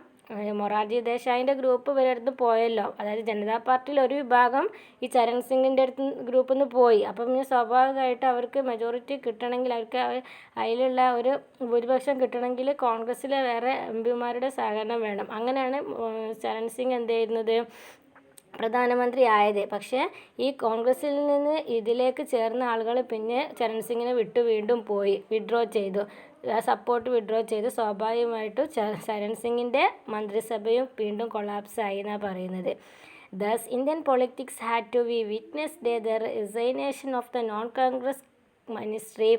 മൊറാർജി ദേശായിൻ്റെ ഗ്രൂപ്പ് ഇവരടുത്ത് പോയല്ലോ, അതായത് ജനതാ പാർട്ടിയിൽ ഒരു വിഭാഗം ഈ ചരൺ സിംഗിൻ്റെ അടുത്ത് ഗ്രൂപ്പിൽ നിന്ന് പോയി. അപ്പം പിന്നെ സ്വാഭാവികമായിട്ട് അവർക്ക് മെജോറിറ്റി കിട്ടണമെങ്കിൽ, അവർക്ക് അതിലുള്ള ഒരു ഭൂരിപക്ഷം കിട്ടണമെങ്കിൽ കോൺഗ്രസ്സിലെ വേറെ എം പിമാരുടെ സഹകരണം വേണം. അങ്ങനെയാണ് ചരൺ സിംഗ് എന്ത് ചെയ്യുന്നത്, പ്രധാനമന്ത്രി ആയത്. പക്ഷേ ഈ കോൺഗ്രസ്സിൽ നിന്ന് ഇതിലേക്ക് ചേർന്ന ആളുകൾ പിന്നെ ചരൺ സിംഗിനെ വിട്ടു വീണ്ടും പോയി, വിഡ്രോ ചെയ്തു, സപ്പോർട്ട് വിഡ്രോ ചെയ്ത്. സ്വാഭാവികമായിട്ടും ചരൺ സിംഗിൻ്റെ മന്ത്രിസഭയും വീണ്ടും കൊളാപ്സ് ആയി എന്നാണ് പറയുന്നത്. Thus, Indian politics had to be witnessed the resignation of the non-Congress ministry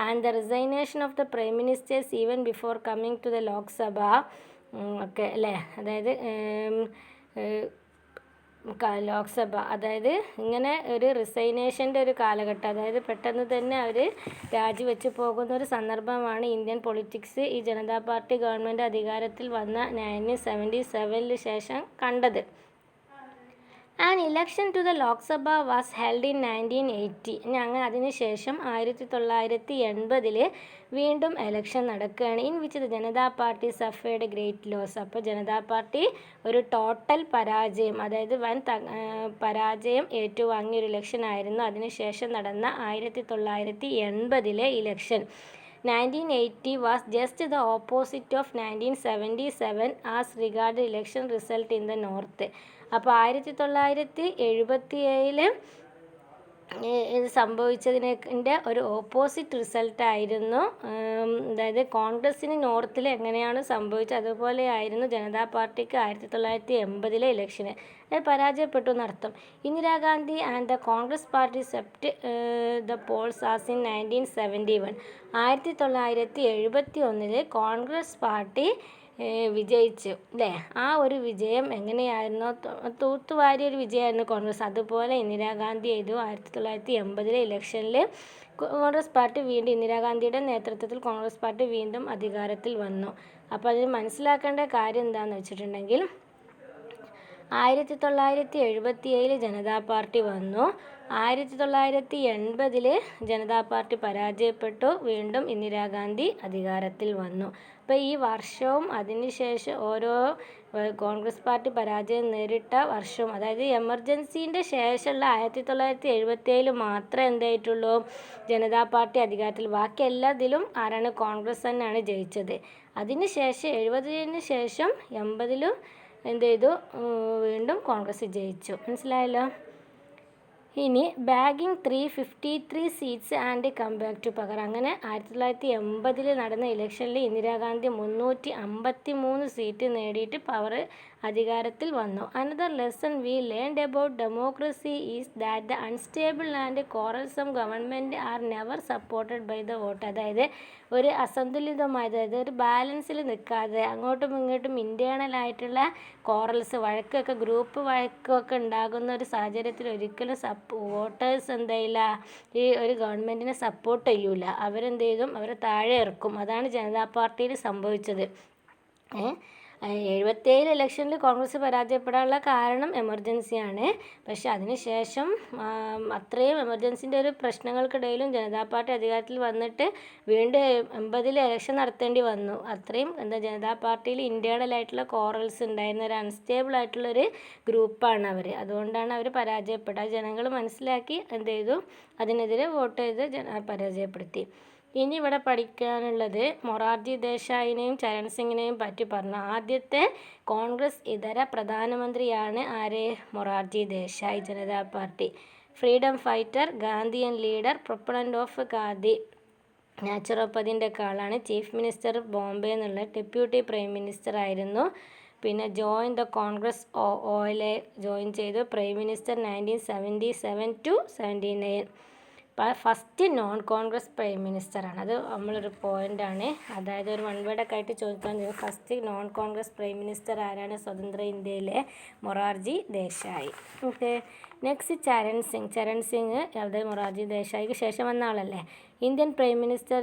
and the resignation of the prime ministers even before coming to the Lok Sabha. ഒക്കെ അല്ലേ, അതായത് ലോക്സഭ, അതായത് ഇങ്ങനെ ഒരു റിസൈനേഷൻ്റെ ഒരു കാലഘട്ടം, അതായത് പെട്ടെന്ന് തന്നെ അവർ രാജിവെച്ച് പോകുന്ന ഒരു സന്ദർഭമാണ് ഇന്ത്യൻ പൊളിറ്റിക്സ് ഈ ജനതാ പാർട്ടി ഗവൺമെൻറ് അധികാരത്തിൽ വന്ന 1977 ശേഷം കണ്ടത്. An election to the Lok Sabha was held in 1980. അങ്ങനെ അതിനുശേഷം 1980 വീണ്ടും എലക്ഷൻ നടക്കുകയാണ്. In which the Janata party suffered great loss. അപ്പോൾ ജനതാ പാർട്ടി ഒരു ടോട്ടൽ പരാജയം, അതായത് വൻ പരാജയം ഏറ്റുവാങ്ങിയൊരു ഇലക്ഷൻ ആയിരുന്നു. അതിനുശേഷം നടന്ന 1980 election. 1980 was just the opposite of 1977 as regard the election result in the north. അപ്പോൾ 1977 ഇത് സംഭവിച്ചതിൻ്റെ ഒരു ഓപ്പോസിറ്റ് റിസൾട്ടായിരുന്നു. അതായത് കോൺഗ്രസ്സിന് നോർത്തിൽ എങ്ങനെയാണ് സംഭവിച്ചത് അതുപോലെ ആയിരുന്നു ജനതാ പാർട്ടിക്ക് 1980 ഇലക്ഷന്. അത് പരാജയപ്പെട്ടു എന്നർത്ഥം. Indira Gandhi and the Congress party Sept the Paul's as in 1971. 1971 Congress party വിജയിച്ചു അല്ലേ. ആ ഒരു വിജയം എങ്ങനെയായിരുന്നോ, തൂത്തുവാരിയൊരു വിജയമായിരുന്നു കോൺഗ്രസ്. അതുപോലെ ഇന്ദിരാഗാന്ധി ചെയ്തു. 1980 ഇലക്ഷനിൽ കോൺഗ്രസ് പാർട്ടി വീണ്ടും, ഇന്ദിരാഗാന്ധിയുടെ നേതൃത്വത്തിൽ കോൺഗ്രസ് പാർട്ടി വീണ്ടും അധികാരത്തിൽ വന്നു. അപ്പോൾ അതിന് മനസ്സിലാക്കേണ്ട കാര്യം എന്താണെന്ന് വെച്ചിട്ടുണ്ടെങ്കിൽ 1977 ജനതാ പാർട്ടി വന്നു, 1980 ജനതാ പാർട്ടി പരാജയപ്പെട്ടു, വീണ്ടും ഇന്ദിരാഗാന്ധി അധികാരത്തിൽ വന്നു. അപ്പോൾ ഈ വർഷവും അതിനുശേഷം ഓരോ കോൺഗ്രസ് പാർട്ടി പരാജയം നേരിട്ട വർഷവും, അതായത് എമർജൻസീൻ്റെ ശേഷമുള്ള 1977 മാത്രമേ എന്തായിട്ടുള്ളൂ ജനതാ പാർട്ടി അധികാരത്തിൽ. ബാക്കി എല്ലാത്തിലും ആരാണ്, കോൺഗ്രസ് തന്നെയാണ് ജയിച്ചത്. അതിന് ശേഷം 70 ശേഷം 80 എന്ത് ചെയ്തു, വീണ്ടും കോൺഗ്രസ് ജയിച്ചു. മനസ്സിലായല്ലോ. ഇനി bagging 353 seats and come back to power. അങ്ങനെ 1980 നടന്ന ഇലക്ഷനിൽ ഇന്ദിരാഗാന്ധി 353 സീറ്റ് നേടിയിട്ട് പവർ അധികാരത്തിൽ വന്നു. Another lesson we learned about democracy is that the unstable and quarrelsome government are never supported by the vote. അതായത് ഒരു അസന്തുലിതമായ, അതായത് ഒരു ബാലൻസിൽ നിൽക്കാതെ അങ്ങോട്ടും ഇങ്ങോട്ടും ഇൻറ്റേർണലായിട്ടുള്ള കോറൽസ്, വഴക്കൊക്കെ, ഗ്രൂപ്പ് വഴക്കൊക്കെ ഉണ്ടാകുന്ന ഒരു സാഹചര്യത്തിൽ ഒരിക്കലും വോട്ടേഴ്സ് എന്തായില്ല, ഈ ഒരു ഗവൺമെൻറ്റിനെ സപ്പോർട്ട് ചെയ്യൂല. അവരെന്ത് ചെയ്തും, അവരെ താഴെ ഇറക്കും. അതാണ് ജനതാ പാർട്ടിയിൽ സംഭവിച്ചത്. 77 ഇലക്ഷനിൽ കോൺഗ്രസ് പരാജയപ്പെടാനുള്ള കാരണം എമർജൻസിയാണ്. പക്ഷെ അതിനുശേഷം അത്രയും എമർജൻസിൻ്റെ ഒരു പ്രശ്നങ്ങൾക്കിടയിലും ജനതാ പാർട്ടി അധികാരത്തിൽ വന്നിട്ട് വീണ്ടും 80 ഇലക്ഷൻ നടത്തേണ്ടി വന്നു. അത്രയും ജനതാ പാർട്ടിയിൽ ഇൻറ്റേർണലായിട്ടുള്ള കോറൽസ് ഉണ്ടായിരുന്ന ഒരു അൺസ്റ്റേബിൾ ആയിട്ടുള്ളൊരു ഗ്രൂപ്പാണ് അവർ. അതുകൊണ്ടാണ് അവർ പരാജയപ്പെട്ടത്. ജനങ്ങൾ മനസ്സിലാക്കി എന്ത് ചെയ്തു, അതിനെതിരെ വോട്ട് ചെയ്ത് പരാജയപ്പെടുത്തി. ഇനി ഇവിടെ പഠിക്കാനുള്ളത് മൊറാർജി ദേശായിനെയും ചരൺ സിംഗിനെയും പറ്റി പറഞ്ഞു. ആദ്യത്തെ കോൺഗ്രസ് ഇതര പ്രധാനമന്ത്രിയാണ് ആര്? Morarji Desai, Janata party. Freedom fighter, Gandhian leader, proponent of khadi, നാച്ചുറോപ്പതിൻ്റെ ഒക്കെ ആളാണ്. ചീഫ് മിനിസ്റ്റർ ബോംബെ എന്നുള്ള ഡെപ്യൂട്ടി പ്രൈം മിനിസ്റ്റർ ആയിരുന്നു. പിന്നെ ജോയിൻ ദ കോൺഗ്രസ് ഓയിലെ ജോയിൻ ചെയ്തു. Prime minister 1977 to 79. First non Congress prime മിനിസ്റ്ററാണ്. അത് നമ്മളൊരു പോയിൻ്റാണ്. അതായത് ഒരു വൺ വേർഡൊക്കെ ആയിട്ട് ചോദിക്കാൻ first non Congress prime minister ആരാണ് സ്വതന്ത്ര ഇന്ത്യയിലെ? മൊറാർജി ദേശായി. ഓക്കെ. നെക്സ്റ്റ് ചരൺ സിംഗ്. ചരൺ സിംഗ് അതായത് മൊറാർജി ദേശായിക്ക് ശേഷം വന്ന ആളല്ലേ. ഇന്ത്യൻ പ്രൈം മിനിസ്റ്റർ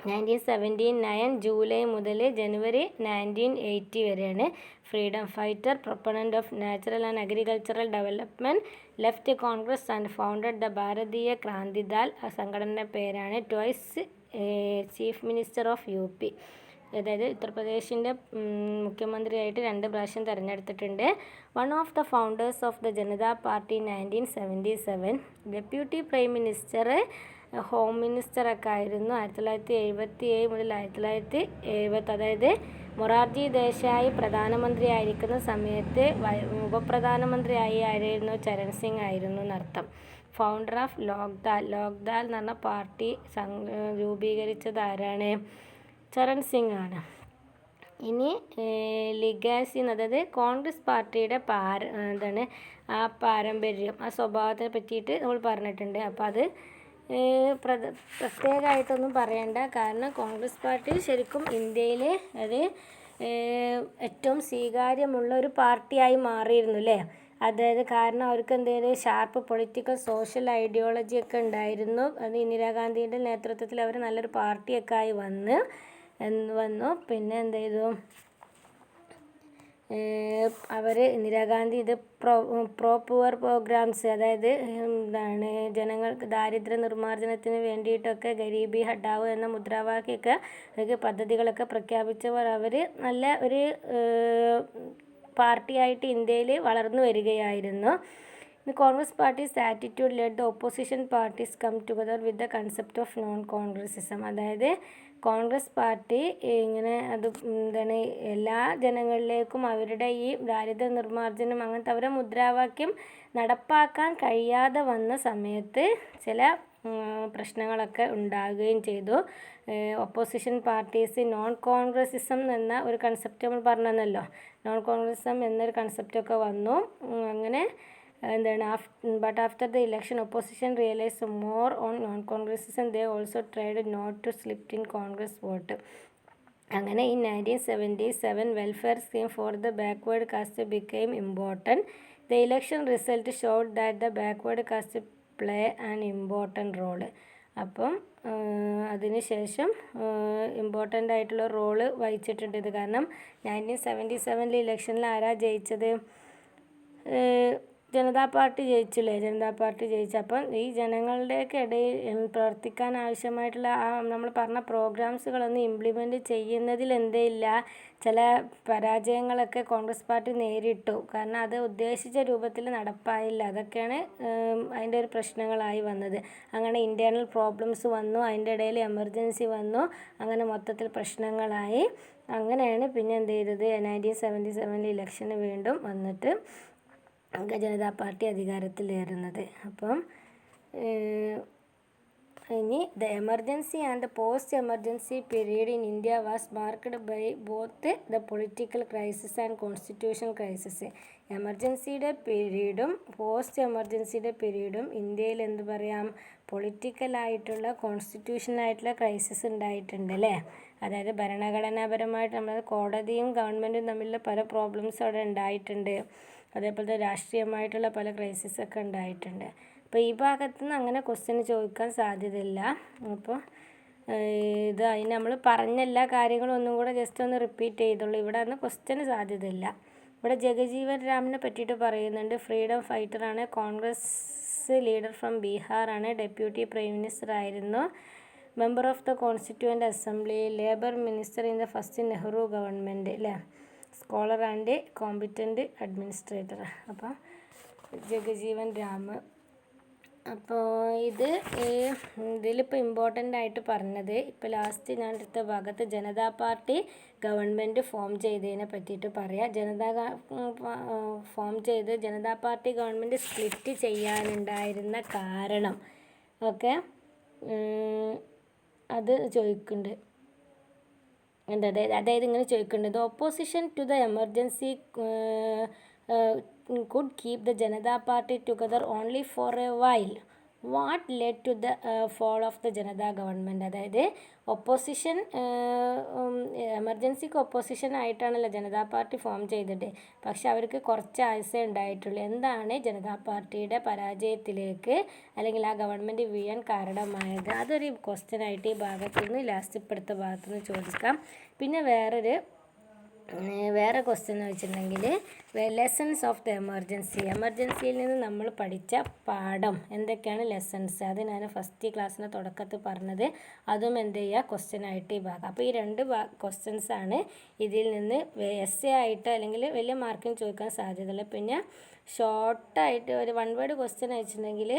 1979 ജൂലൈ മുതൽ ജനുവരി 1980 വരെയാണ്. Freedom fighter, proponent of natural and agricultural development, left Congress and founded the Bharatiya Kranti Dal. സംഘടനയുടെ പേരാണ്. Twice chief minister of UP. അതായത് ഉത്തർപ്രദേശിൻ്റെ മുഖ്യമന്ത്രിയായിട്ട് 2 പ്രാവശ്യം തിരഞ്ഞെടുത്തിട്ടുണ്ട്. One of the founders of the Janata party 1977. Deputy prime minister, home മിനിസ്റ്ററൊക്കെ ആയിരുന്നു 1977 മുതൽ 1970. അതായത് മൊറാർജി ദേശായി പ്രധാനമന്ത്രി ആയിരിക്കുന്ന സമയത്ത് ഉപപ്രധാനമന്ത്രിയായി ആയിരുന്നു ചരൺ സിംഗ് ആയിരുന്നു എന്നർത്ഥം. Founder of ലോക്ദാൽ. ലോക്ദാൽ എന്ന് പറഞ്ഞ പാർട്ടി രൂപീകരിച്ചത് ആരാണ്? ചരൺ സിംഗ് ആണ്. ഇനി ലിഗാസി, അതായത് കോൺഗ്രസ് പാർട്ടിയുടെ എന്താണ് ആ പാരമ്പര്യം, ആ സ്വഭാവത്തെ പറ്റിയിട്ട് നമ്മൾ പറഞ്ഞിട്ടുണ്ട്. അപ്പോൾ അത് പ്രത്യേകമായിട്ടൊന്നും പറയണ്ട. കാരണം കോൺഗ്രസ് പാർട്ടി ശരിക്കും ഇന്ത്യയിൽ അത് ഏറ്റവും സ്വീകാര്യമുള്ള ഒരു പാർട്ടിയായി മാറിയിരുന്നു അല്ലേ. അതായത് കാരണം അവർക്ക് എന്തെങ്കിലും ഷാർപ്പ് പൊളിറ്റിക്കൽ സോഷ്യൽ ഐഡിയോളജി ഒക്കെ ഉണ്ടായിരുന്നു. അത് ഇന്ദിരാഗാന്ധിയുടെ നേതൃത്വത്തിൽ അവർ നല്ലൊരു പാർട്ടിയൊക്കെ ആയി വന്നു. പിന്നെ എന്ത് ചെയ്തു, അവർ ഇന്ദിരാഗാന്ധി ഇത് പ്രോ പുവർ പ്രോഗ്രാംസ്, അതായത് ജനങ്ങൾക്ക് ദാരിദ്ര്യ നിർമ്മാർജ്ജനത്തിന് വേണ്ടിയിട്ടൊക്കെ ഗരീബി ഹട്ടാവ് എന്ന മുദ്രാവാക്യമൊക്കെ പദ്ധതികളൊക്കെ പ്രഖ്യാപിച്ചവർ. അവർ നല്ല ഒരു പാർട്ടിയായിട്ട് ഇന്ത്യയിൽ വളർന്നു വരികയായിരുന്നു. Congress party's attitude led the opposition parties come together with the concept of non Congressism. അതായത് കോൺഗ്രസ് പാർട്ടി ഇങ്ങനെ എല്ലാ ജനങ്ങളിലേക്കും അവരുടെ ഈ ദാരിദ്ര്യ നിർമ്മാർജ്ജനം അങ്ങനത്തെ അവരുടെ മുദ്രാവാക്യം നടപ്പാക്കാൻ കഴിയാതെ വന്ന സമയത്ത് ചില പ്രശ്നങ്ങളൊക്കെ ഉണ്ടാകുകയും ചെയ്തു. ഒപ്പോസിഷൻ പാർട്ടീസ് നോൺ കോൺഗ്രസിസം എന്ന ഒരു കൺസെപ്റ്റ് നമ്മൾ പറഞ്ഞല്ലോ. നോൺ കോൺഗ്രസിസം എന്നൊരു കൺസെപ്റ്റൊക്കെ വന്നു. അങ്ങനെ but after the election opposition realized more on non-congressism. They also tried not to slip in Congress vote. അങ്ങനെ in 1977 welfare scheme for the backward caste became important. The election result showed that the backward caste play an important role. അപ്പം അതിനുശേഷം important ആയിട്ടുള്ള role വഹിച്ചിട്ടുണ്ട് ഇത്. കാരണം 1977 ഇലക്ഷനിൽ ആരാ ജയിച്ചത്? ജനതാ പാർട്ടി ജയിച്ചില്ലേ. ജനതാ പാർട്ടി ജയിച്ചപ്പം ഈ ജനങ്ങളുടെയൊക്കെ ഇടയിൽ പ്രവർത്തിക്കാൻ ആവശ്യമായിട്ടുള്ള നമ്മൾ പറഞ്ഞ പ്രോഗ്രാംസുകളൊന്നും ഇംപ്ലിമെൻറ്റ് ചെയ്യുന്നതിൽ എന്തേയില്ല, ചില പരാജയങ്ങളൊക്കെ കോൺഗ്രസ് പാർട്ടി നേരിട്ടു. കാരണം അത് ഉദ്ദേശിച്ച രൂപത്തിൽ നടപ്പായില്ല. അതൊക്കെയാണ് അതിൻ്റെ ഒരു പ്രശ്നങ്ങളായി വന്നത്. അങ്ങനെ ഇൻറ്റേർണൽ പ്രോബ്ലംസ് വന്നു, അതിൻ്റെ ഇടയിൽ എമർജൻസി വന്നു, അങ്ങനെ മൊത്തത്തിൽ പ്രശ്നങ്ങളായി. അങ്ങനെയാണ് പിന്നെ എന്ത് ചെയ്തത്, 1977 ഇലക്ഷന് വീണ്ടും വന്നിട്ട് ജനതാ പാർട്ടി അധികാരത്തിലേറുന്നത്. അപ്പം ഇനി the emergency and post emergency period in India was marked by both the political crisis and constitution crisis. എമർജൻസിയുടെ പീരീഡും പോസ്റ്റ് എമർജൻസിയുടെ പീരീഡും ഇന്ത്യയിൽ എന്ത് പറയാം, പൊളിറ്റിക്കലായിട്ടുള്ള കോൺസ്റ്റിറ്റ്യൂഷനായിട്ടുള്ള ക്രൈസിസ് ഉണ്ടായിട്ടുണ്ട് അല്ലേ. അതായത് ഭരണഘടനാപരമായിട്ട് നമ്മൾ കോടതിയും ഗവൺമെൻറ്റും തമ്മിലുള്ള പല പ്രോബ്ലംസ് അവിടെ ഉണ്ടായിട്ടുണ്ട്. അതേപോലെ രാഷ്ട്രീയമായിട്ടുള്ള പല ക്രൈസിസൊക്കെ ഉണ്ടായിട്ടുണ്ട്. അപ്പോൾ ഈ ഭാഗത്തു നിന്ന് അങ്ങനെ ക്വസ്റ്റ്യൻ ചോദിക്കാൻ സാധ്യതയില്ല. അപ്പോൾ ഇത് അതിന് നമ്മൾ പറഞ്ഞ എല്ലാ കാര്യങ്ങളും ഒന്നും കൂടെ ജസ്റ്റ് ഒന്ന് റിപ്പീറ്റ് ചെയ്തുള്ളൂ. ഇവിടെ നിന്ന് ക്വസ്റ്റ്യന് സാധ്യതയില്ല. ഇവിടെ ജഗജീവൻ രാമിനെ പറ്റിയിട്ട് പറയുന്നുണ്ട്. ഫ്രീഡം ഫൈറ്ററാണ്, കോൺഗ്രസ് ലീഡർ ഫ്രം ബീഹാറാണ്, ഡെപ്യൂട്ടി പ്രൈം മിനിസ്റ്റർ ആയിരുന്നു, member of the constituent assembly, labour minister in the first Nehru government അല്ലേ, സ്കോളർ ആൻഡ് കോമ്പിറ്റൻറ്റ് അഡ്മിനിസ്ട്രേറ്റർ. അപ്പം ജഗജീവൻ രാം അപ്പോൾ ഇതിലിപ്പോൾ ഇമ്പോർട്ടൻ്റ് ആയിട്ട് പറഞ്ഞത് ഇപ്പോൾ ലാസ്റ്റ് ഞാൻ എടുത്ത ഭാഗത്ത് ജനതാ പാർട്ടി ഗവൺമെൻറ് ഫോം ചെയ്തതിനെ പറ്റിയിട്ട് പറയാം. ഫോം ചെയ്ത് ജനതാ പാർട്ടി ഗവൺമെൻറ് സ്പ്ലിറ്റ് ചെയ്യാനുണ്ടായിരുന്ന കാരണം ഓക്കെ അത് ചോദിക്കുന്നുണ്ട്. അതായത് ഇങ്ങനെ ചോദിക്കുന്നുണ്ട്, opposition to the emergency could keep the Janata Party together only for a while. What led to the fall of the Janata government? അതായത് ഒപ്പോസിഷൻ എമർജൻസിക്ക് ഒപ്പോസിഷൻ ആയിട്ടാണല്ലോ ജനതാ പാർട്ടി ഫോം ചെയ്തിട്ട്, പക്ഷെ അവർക്ക് കുറച്ച് ആയുസേ ഉണ്ടായിട്ടുള്ളൂ. എന്താണ് ജനതാ പാർട്ടിയുടെ പരാജയത്തിലേക്ക് അല്ലെങ്കിൽ ആ ഗവൺമെൻറ് വീഴാൻ കാരണമായത്? അതൊരു ക്വസ്റ്റ്യൻ ആയിട്ട് ഈ ഭാഗത്തുനിന്ന് ലാസ്റ്റ് ഇപ്പോഴത്തെ ഭാഗത്തുനിന്ന് ചോദിക്കാം. പിന്നെ വേറെ ക്വസ്റ്റ്യൻ എന്ന് വെച്ചിട്ടുണ്ടെങ്കിൽ ലെസൺസ് ഓഫ് ദ എമർജൻസിയിൽ നിന്ന് നമ്മൾ പഠിച്ച പാഠം എന്തൊക്കെയാണ് ലെസൺസ്, അത് ഞാൻ ഫസ്റ്റ് ക്ലാസ്സിൻ്റെ തുടക്കത്തിൽ പറഞ്ഞത്. അതും എന്ത് ചെയ്യുക ക്വസ്റ്റ്യൻ ആയിട്ട് ഈ ഭാഗം. അപ്പോൾ ഈ രണ്ട് ക്വസ്റ്റ്യൻസ് ആണ് ഇതിൽ നിന്ന് എസ്സേ ആയിട്ട് അല്ലെങ്കിൽ വലിയ മാർക്കിന് ചോദിക്കാൻ സാധ്യതയുള്ളത്. പിന്നെ ഷോർട്ടായിട്ട് ഒരു 1 വേർഡ് ക്വസ്റ്റ്യൻ അയച്ചിട്ടുണ്ടെങ്കിൽ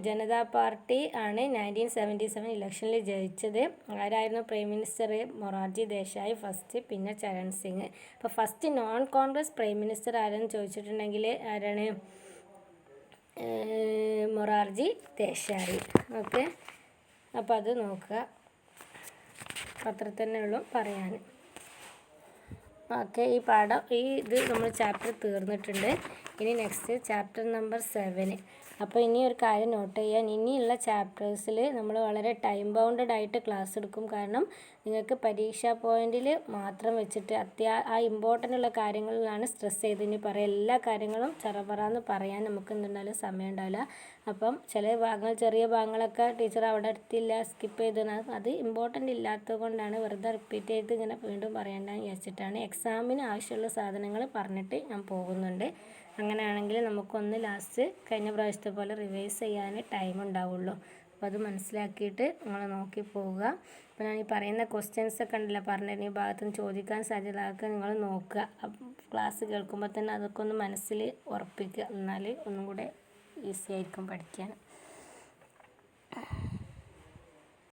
ജനതാ പാർട്ടി ആണ് 1977 ഇലക്ഷനിൽ ജയിച്ചത്. ആരായിരുന്നു prime minister? Morarji Desai first, പിന്നെ ചരൺ സിംഗ്. അപ്പോൾ first non Congress prime minister ആരെന്ന് ചോദിച്ചിട്ടുണ്ടെങ്കിൽ ആരാണ്? മൊറാർജി ദേശായി. ഓക്കെ, അപ്പോൾ അത് നോക്കുക. അത്ര തന്നെ ഉള്ളൂ പറയാൻ. ഓക്കെ, ഇത് നമ്മൾ ചാപ്റ്റർ തീർന്നിട്ടുണ്ട്. ഇനി നെക്സ്റ്റ് ചാപ്റ്റർ നമ്പർ 7. അപ്പോൾ ഇനി ഒരു കാര്യം നോട്ട് ചെയ്യാൻ, ഇനിയുള്ള ചാപ്റ്റേഴ്സിൽ നമ്മൾ വളരെ ടൈം ബൗണ്ടഡ് ആയിട്ട് ക്ലാസ് എടുക്കും. കാരണം നിങ്ങൾക്ക് പരീക്ഷാ പോയിന്റിൽ മാത്രം വെച്ചിട്ട് ആ ഇമ്പോർട്ടൻ്റ് ഉള്ള കാര്യങ്ങളിലാണ് സ്ട്രെസ് ചെയ്ത് ഇനി പറയാം. എല്ലാ കാര്യങ്ങളും ചറപറാന്ന് പറയാൻ നമുക്ക് എന്തുണ്ടാവില്ല, സമയം ഉണ്ടാവില്ല. അപ്പം ചെറിയ ഭാഗങ്ങളൊക്കെ ടീച്ചർ അവിടെ എടുത്തില്ല, സ്കിപ്പ് ചെയ്തതാണ്. അത് ഇമ്പോർട്ടൻ്റ് ഇല്ലാത്തത് കൊണ്ടാണ്, വെറുതെ റിപ്പീറ്റ് ചെയ്ത് ഇങ്ങനെ വീണ്ടും പറയേണ്ടതെന്ന് വിചാരിച്ചിട്ടാണ്. എക്സാമിന് ആവശ്യമുള്ള സാധനങ്ങൾ പറഞ്ഞിട്ട് ഞാൻ പോകുന്നുണ്ട്. അങ്ങനെയാണെങ്കിൽ നമുക്കൊന്ന് ലാസ്റ്റ് കഴിഞ്ഞ പ്രാവശ്യത്തെ പോലെ റിവൈസ് ചെയ്യാൻ ടൈം ഉണ്ടാവുള്ളൂ. അപ്പോൾ അത് മനസ്സിലാക്കിയിട്ട് നിങ്ങൾ നോക്കി പോവുക. അപ്പോൾ ഞാൻ ഈ പറയുന്ന ക്വസ്റ്റ്യൻസ് ഒക്കെ ഉണ്ടല്ലോ പറഞ്ഞ ഈ ഭാഗത്തുനിന്ന് ചോദിക്കാൻ സാധ്യത, അതൊക്കെ നിങ്ങൾ നോക്കുക. ക്ലാസ് കേൾക്കുമ്പോൾ തന്നെ അതൊക്കെ ഒന്ന് മനസ്സിൽ ഉറപ്പിക്കുക, എന്നാൽ ഒന്നും കൂടെ ഈസി ആയിരിക്കും പഠിക്കാൻ.